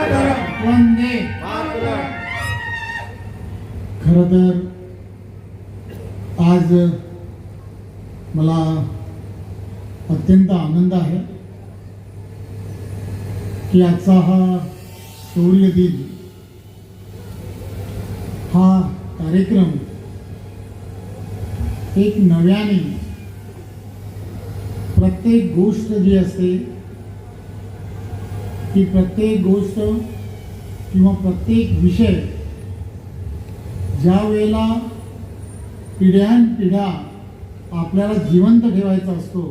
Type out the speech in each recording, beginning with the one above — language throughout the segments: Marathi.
वंदे खरं तर आज मला अत्यंत आनंद आहे की आजचा हा शौर्य दिन हा कार्यक्रम एक नव्याने प्रत्येक गोष्ट जी असते ती प्रत्येक गोष्ट किंवा प्रत्येक विषय ज्या वेळेला पिढ्यानपिढ्या आपल्याला जिवंत ठेवायचा असतो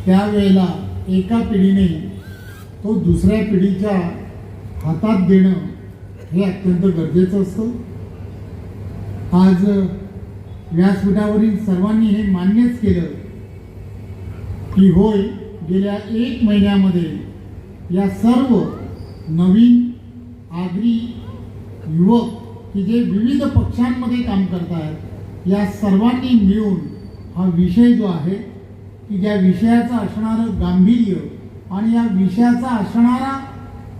त्यावेळेला एका पिढीने तो दुसऱ्या पिढीच्या हातात देणं हे अत्यंत गरजेचं असतं। आज व्यासपीठावरील सर्वांनी हे मान्यच केलं की होय, गेल्या 1 महिन्यामध्ये या सर्व नवीन आगरी युवक की जे विविध पक्षांमध्ये काम करतात या सर्वांनी मिळून हा विषय जो आहे की ज्या विषयाचं असणारं गांभीर्य आणि या विषयाचा असणारा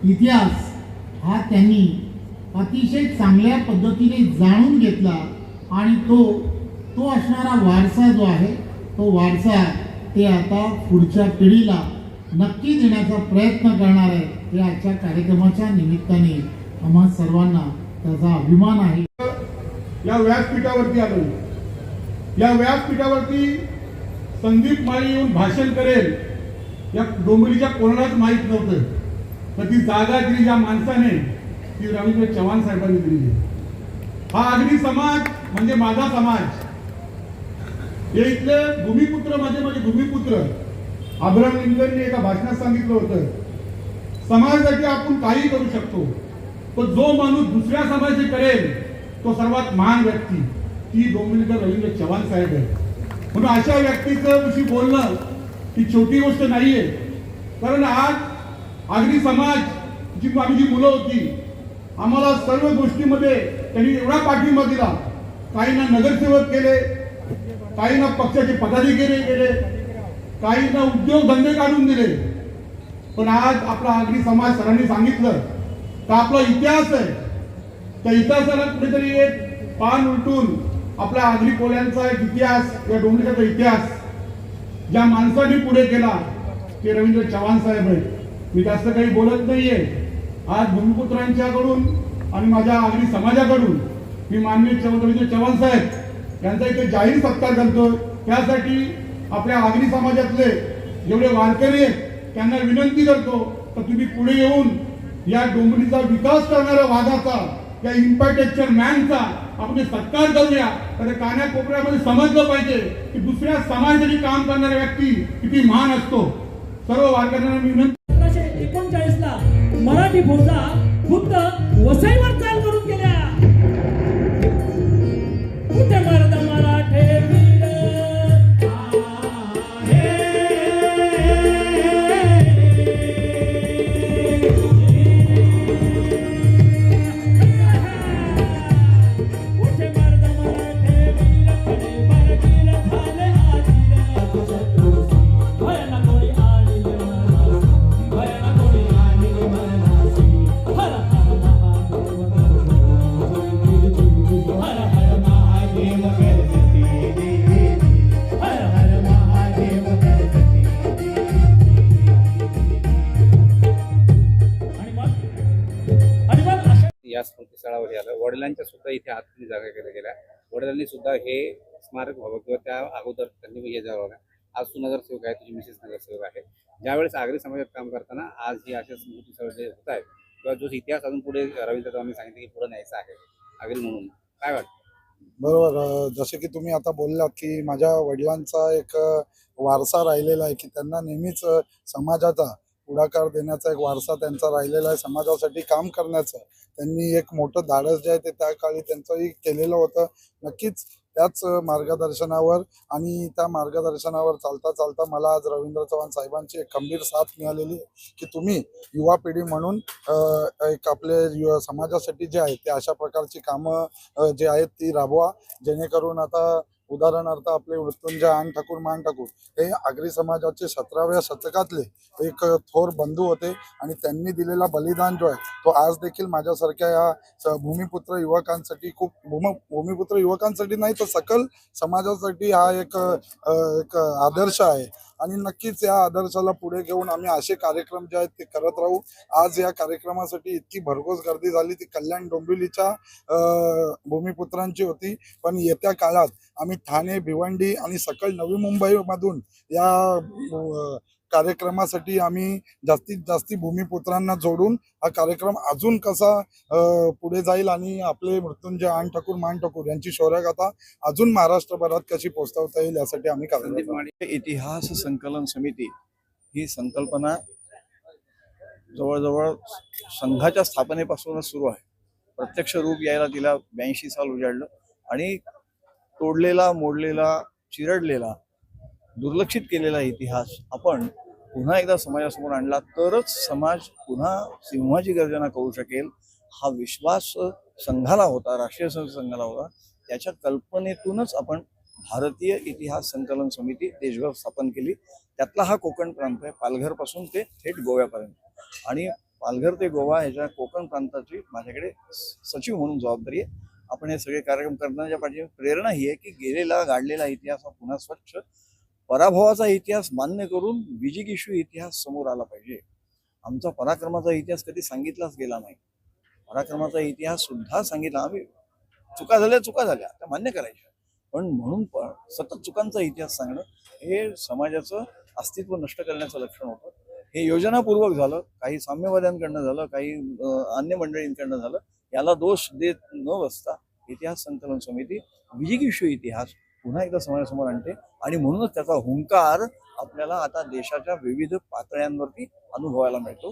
इतिहास हा त्यांनी अतिशय चांगल्या पद्धतीने जाणून घेतला आणि तो असणारा वारसा जो आहे तो वारसा ते आता पुढच्या पिढीला नक्की देण्याचा प्रयत्न करणार आहे। हे आजच्या कार्यक्रमाच्या निमित्ताने आम्हा सर्वांना त्याचा अभिमान आहे। या व्यासपीठावरती आलो, या व्यासपीठावरती संदीप माळी येऊन भाषण करेल या डोंबिवलीच्या कोणालाच माहीत नव्हतं, तर ती जागा दिली ज्या माणसाने ती रवींद्र चव्हाण साहेबांनी दिली। हा आगरी समाज म्हणजे माझा समाज, हे इथले भूमिपुत्र माझे भूमिपुत्र अब्राहम लिंकनने एका भाषणात सांगितलं होतं, समाजासाठी आपण काही करू शकतो, पण जो माणूस दुसऱ्या समाजाचे करेल तो सर्वात महान व्यक्ती ती डोंबिवलीकर रवींद्र चव्हाण साहेब आहे। म्हणून अशा व्यक्तीचं विषयी बोलणं ही छोटी गोष्ट नाहीये, कारण आज आगरी समाज आम्ही जी मुलं होती आम्हाला सर्व गोष्टीमध्ये त्यांनी एवढा पाठिंबा दिला, काहींना नगरसेवक केले, काहींना पक्षाचे पदाधिकारी केले, काहींना उद्योगधंदे काढून दिले, पण आज आपला आगरी समाज सरांनी सांगितलं तर आपला इतिहास आहे त्या इतिहासाला कुठेतरी एक पान उलटून आपल्या आगरी कोल्यांचा एक इतिहास या डोंबिवलीचा इतिहास ज्या माणसांनी पुढे केला ते रवींद्र चव्हाण साहेब आहेत। मी जास्त काही बोलत नाहीये, आज भूमिपुत्रांच्याकडून आणि माझ्या आगरी समाजाकडून मी माननीय रवींद्र चव्हाण साहेब यांचा इथे जाहीर सत्कार करतो। त्यासाठी आपल्या आगरी समाजातले जेवढे वारकरी आहेत त्यांना विनंती करतो तर तुम्ही पुढे येऊन या डोंबिवलीचा विकास करणाऱ्या वाघाचा या इन्फ्रास्ट्रक्चर मॅनचा आपण सत्कार करूया। तर कानाकोपऱ्यामध्ये समजलं पाहिजे की दुसऱ्या समाजासाठी काम करणारा व्यक्ती किती महान असतो। सर्व वारकऱ्यांना विनंती। 1939 ला मराठी फौजा खुद्द वसईवर चाल करून गेल्या। कुठे मर्द मराठे वीर या स्मृतीस्थळावर आलं। वडिलांच्या सुद्धा इथे आतली जागा केल्या गेल्या, वडिलांनी सुद्धा हे स्मारक व्हावं किंवा त्या अगोदर त्यांनी हे जावं। आज तू नगरसेवक आहे, तुझी मिसेस नगरसेवक आहे, ज्यावेळेस आगरी समाजात काम करताना आज ही अशा स्मृतीस्थळ जे होत आहेत किंवा जो इतिहास अजून पुढे रवींद्र चव्हाणांनी सांगितलं की पुढे न्यायचा आहे आगरी म्हणून, काय वाटतं? बरोबर, जसे की तुम्ही आता बोललात की माझ्या वडिलांचा एक वारसा राहिलेला आहे की त्यांना नेहमीच समाजाचा पुढाकार देण्याचा एक वारसा त्यांचा राहिलेला आहे, समाजासाठी काम करण्याचं त्यांनी एक मोठं धाडस जे आहे ते त्या काळी त्यांचंही केलेलं होतं। नक्कीच त्याच मार्गदर्शनावर आणि त्या मार्गदर्शनावर चालता चालता मला आज रवींद्र चव्हाण साहेबांची एक खंबीर साथ मिळालेली आहे की तुम्ही युवा पिढी म्हणून एक आपले समाजासाठी जे आहे ते अशा प्रकारची कामं जे आहेत ती राबवा, जेणेकरून आता उदाहरणार्थ आपले मृत्युंजय आन ठाकूर मान ठाकूर हे आगरी समाजाचे 17व्या शतकातले एक थोर बंधू होते आणि त्यांनी दिलेला बलिदान जो आहे तो आज देखील माझ्यासारख्या या भूमिपुत्र युवकांसाठी खूप भूमिपुत्र युवकांसाठी नाही तर सकल समाजासाठी हा एक आदर्श आहे आणि नक्कीच या आदर्शाला पुढे घेऊन आम्ही असे कार्यक्रम जे आहेत ते करत राहू. आज या कार्यक्रमासाठी इतकी भरघोस गर्दी झाली ती कल्याण डोंबिवलीच्या भूमिपुत्रांची होती, पण येत्या काळात आम्ही ठाणे, भिवंडी आणि सकल नवी मुंबईमधून या कार्यक्रमासाठी आम्ही जास्तीत जास्त भूमिपुत्रांना जोडून हा कार्यक्रम अजून कसा पुढे जाईल आणि आपले मृत्युंजय आन ठाकूर मान ठाकूर यांची शौर्यगाथा अजून महाराष्ट्रभरात कशी पोहोचवता येईल यासाठी आम्ही कार्यरत आहोत. इतिहास संकलन समिती ही संकल्पना जवळजवळ संघाच्या स्थापनेपासूनच सुरू आहे. प्रत्यक्ष रूप यायला तिला 82 साल उजाडलं आणि तोडलेला, मोडलेला, चिरडलेला, दुर्लक्षित केलेला इतिहास आपण पुन्हा एकदा समाजासमोर आणला तरच समाज पुन्हा सिंहाची गर्जना करू शकेल हा विश्वास संघाला होता, राष्ट्रीय संघाला होता. त्याच्या कल्पनेतूनच आपण भारतीय इतिहास संकलन समिती देशभर स्थापन केली. त्यातला हा कोकण प्रांत आहे, पालघरपासून ते थेट गोव्यापर्यंत. आणि पालघर ते गोवा ह्याच्या कोकण प्रांताची माझ्याकडे सचिव म्हणून जबाबदारी आहे. आपण हे सगळे कार्यक्रम करण्याच्या पाठी प्रेरणा ही आहे की गेलेला गाडलेला इतिहास हा पुन्हा स्वच्छ, पराभवाचा इतिहास मान्य करून विजिगीषू इतिहास समोर आला पाहिजे. आमचा पराक्रमाचा इतिहास कधी सांगितलाच गेला नाही. पराक्रमाचा इतिहास सुद्धा सांगितला. आम्ही चुका झाल्या त्या मान्य करायच्या, पण म्हणून सतत चुकांचा इतिहास सांगणं हे समाजाचं अस्तित्व नष्ट करण्याचं लक्षण होतं. हे योजनापूर्वक झालं, काही साम्यवाद्यांकडनं झालं, काही अन्य मंडळींकडनं झालं. याला दोष देत न बसता इतिहास संकलन समिती विजिगीषू इतिहास पुन्हा एकदा समाजासमोर आणते आणि म्हणूनच त्याचा हुंकार आपल्याला आता देशाच्या विविध पातळ्यांवरती अनुभवायला मिळतो.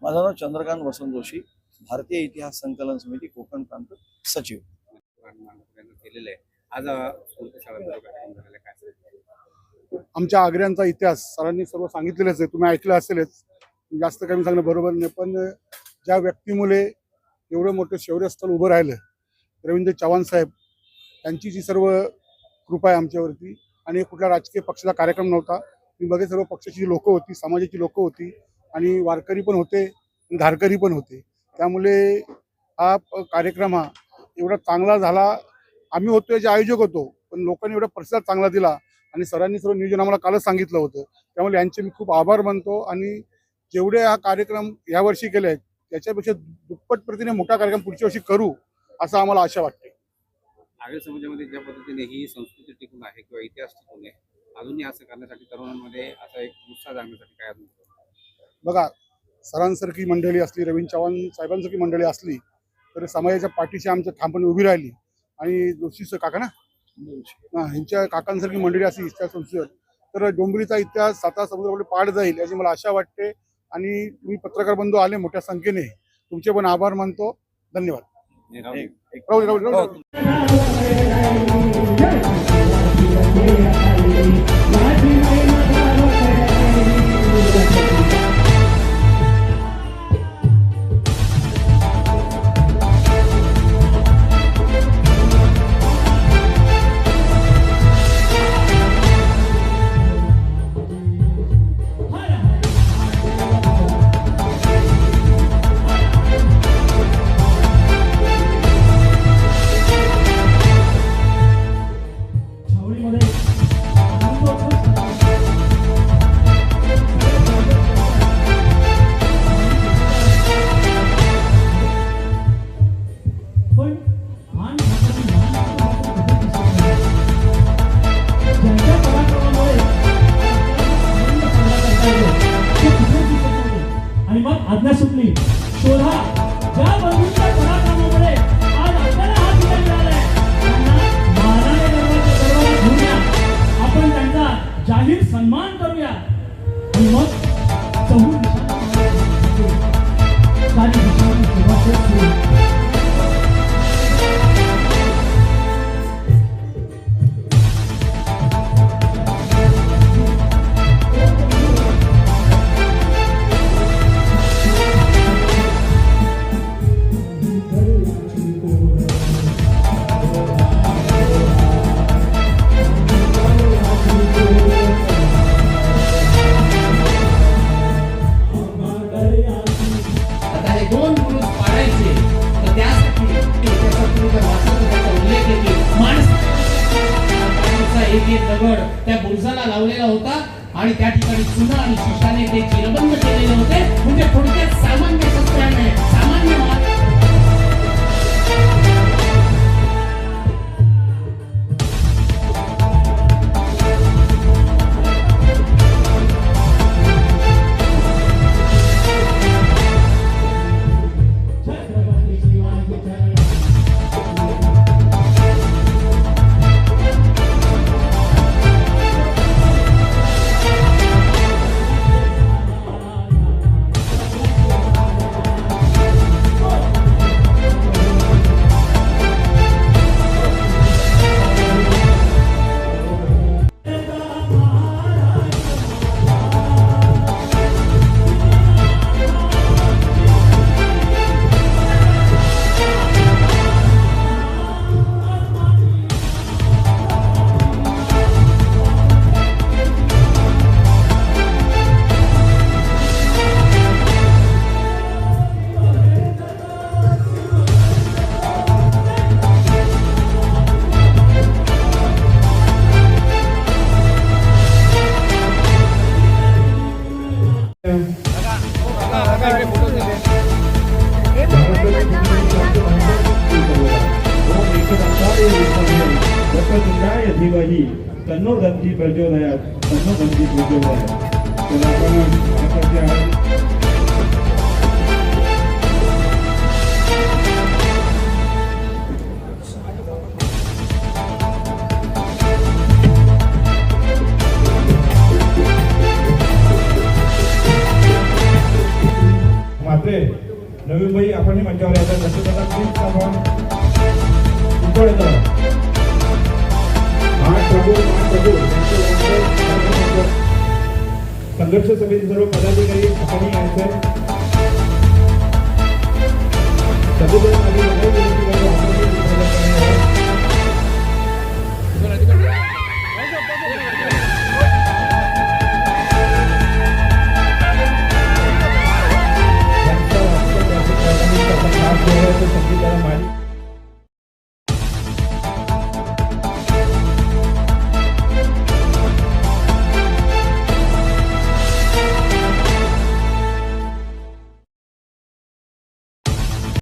माझं नाव चंद्रकांत वसंत जोशी, भारतीय इतिहास संकलन समिती कोकण प्रांत सचिव. केलेलं आहे आज आमच्या आग्र्यांचा इतिहास सरांनी सर्व सांगितलेलंच आहे, तुम्ही ऐकलं असेलच, जास्त काही सांगणं बरोबर नाही. पण ज्या व्यक्तीमुळे एवढं मोठं शौर्यस्थळ उभं राहिलं, रवींद्र चव्हाण साहेब त्यांची जी सर्व कृपा आहे आमच्यावरती. आणि कुठल्या राजकीय पक्षाचा कार्यक्रम नव्हता, मी बघे सर्व पक्षाची लोकं होती, समाजाची लोकं होती आणि वारकरी पण होते, धारकरी पण होते. त्यामुळे हा कार्यक्रम हा एवढा चांगला झाला. आम्ही होतो याचे आयोजक होतो, पण लोकांनी एवढा प्रतिसाद चांगला दिला आणि सरांनी सर्व नियोजन आम्हाला कालच सांगितलं होतं. त्यामुळे यांचे मी खूप आभार मानतो. आणि जेवढे हा कार्यक्रम यावर्षी केले आहेत त्याच्यापेक्षा दुप्पट प्रतीने मोठा कार्यक्रम पुढच्या वर्षी करू असं आम्हाला आशा वाटते. आगरी समाजामध्ये ज्या पद्धतीने ही संस्कृती टिकून आहे किंवा इतिहास टिकून आहे, अजूनही असं करण्यासाठी तरुणांमध्ये असा एक उत्साह जागण्यासाठी काय अजून? बघा, सरांसारखी मंडळी असली, रवींद्र चव्हाण साहेबांसारखी मंडळी असली तर समाजाच्या पाठीशी आमच्या ठामपणे उभी राहिली. आणि जोशी काका ना ह्यांच्या काकांसारखी मंडळी असली त्या संस्थेवर तर डोंबिवलीचा इतिहास साता समुद्रामध्ये पाठ जाईल याची मला आशा वाटते. आणि तुम्ही पत्रकार बंधू आले मोठ्या संख्येने, तुमचे पण आभार मानतो. धन्यवाद. आणि मग आज्ञा सुटली, शोधा ज्या बंधूंच्या पराक्रमामुळे आज आपल्याला हा दिला मिळालाय त्यांना महाराणे दरबारात घेऊन या. आपण त्यांचा जाहीर सन्मान करूया. आणि मग चहू दिशा आणि त्या ठिकाणी चुना आणि शिशाने ते चिरबंद केलेले होते. म्हणजे थोडक्यात सामान्य शस्त्राने सामान्य छत्रपती शिवाजी चरण धीमहि तन्नो दन्ति प्रचोदयात् तन्नो दन्ति प्रचोदयात्. तर आपण आताचे आहात मात्र नवी मुंबई आपण मंचावर यायचं जसं त्याला प्लीज आपण पुढे जाऊ. संघर्ष समिती सर्व पदाधिकारी आपण यायचं.